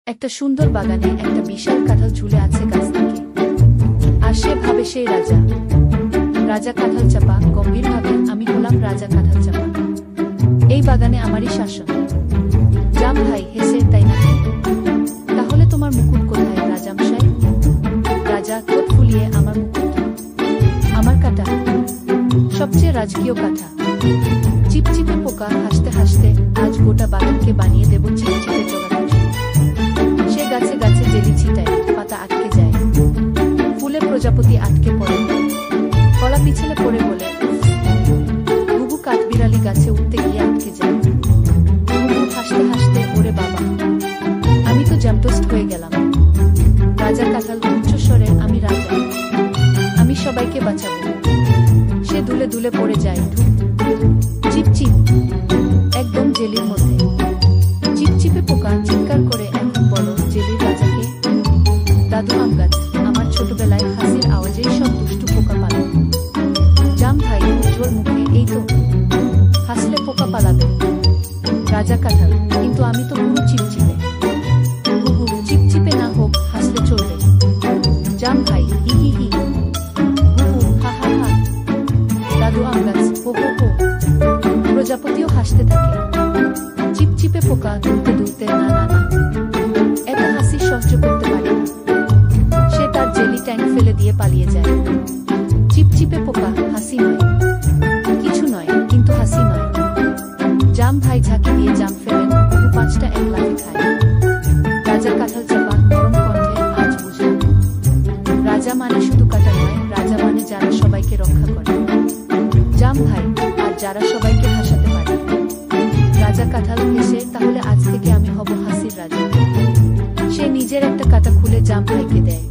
একটা সুন্দর বাগানে একটা বিশাল কাঁঠাল ঝুলে আছে গাছ থেকে। আর সে ভাবে সেই রাজা। রাজা কাঁঠাল চাপা গম্ভীরভাবে, আমি হলাম রাজা কাঁঠাল চাপা, এই বাগানে আমারই শাসন। জাম ভাই হেসে, তাই না? তাহলে তোমার মুকুট কোথায় রাজামশাই? রাজা ঠোঁট ফুলিয়ে, আমার মুকুট, আমার কাঁটা, সবচেয়ে রাজকীয় কাঁটা। চিপচিপে পোকা হাসতে হাসতে, আজ গোটা বাগানকে বানিয়ে দেব চিপচিপে জোগাড়। সে গাছে গাছে জেলি ছিটায়, পাতা আটকে যায়, ফুলে প্রজাপতি আটকে পড়ে, কলা পিছলে পড়ে বলে ঘুঘু কাঠবিড়ালি গাছে উঠতে গিয়ে আটকে যায়। ঘুঘু হাসতে হাসতে, ওরে বাবা, আমি তো জ্যামটোস্ট হয়ে গেলাম। রাজা কাঁঠাল উচ্চস্বরে, আমি রাজা, আমি সবাইকে বাঁচাবো। সে দুলে দুলে পড়ে যায়, চিপচিপ, একদম জেলির মধ্যে। চিপচিপে পোকা চিৎকার করে, এখন বলো জেলির রাজাকে? দাদু আম গাছ, আমার ছোটবেলায় হাসির আওয়াজেই সব দুষ্টু পোকা পালায়। জাম ভাই উজ্জ্বল মুখে, এই তো হাসলে পোকা পালাবে। রাজা কাঁঠাল, কিন্তু আমি তো পুরো চিপচিপে। ঘুঘু, চিপচিপে না হোক, হাসলে চলবে। জাম ভাই, হি হি হি। ঘুঘু, হা হা হা। দাদু আম গাছ, হো হো হো। প্রজাপতিও হাসতে থাকে। চিপচিপে পোকা দুলতে দুলতে, না না না, এত হাসি সহ্য করতে পারে না। সে তার জেলি ট্যাঙ্ক ফেলে দিয়ে পালিয়ে যায়। চিপচিপে পোকা, হাসি নয়, কিছু নয়, কিন্তু হাসি নয়। জাম ভাই ঝাঁকি দিয়ে জাম ফেলেন, ঘুঘু পাঁচটা এক লাফে খায়। রাজা কাঁঠাল চাপা নরম কণ্ঠে, আজ বুঝলাম, রাজা মানে শুধু কাটা নয়, রাজা মানে যারা সবাইকে রক্ষা করে। জাম ভাই, আর যারা সবাইকে হাসাতে পারে। রাজা কাঁঠাল হেসে, তাহলে আজ থেকে আমি হব হাসির রাজা। সে নিজের একটা কাঁটা খুলে জাম ভাইকে দেয়।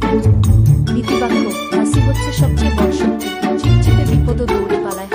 নীতিবাক্য, হাসি হচ্ছে সবচেয়ে বড় শক্তি। চিপচিপে বিপদও দৌড়ে পালায়।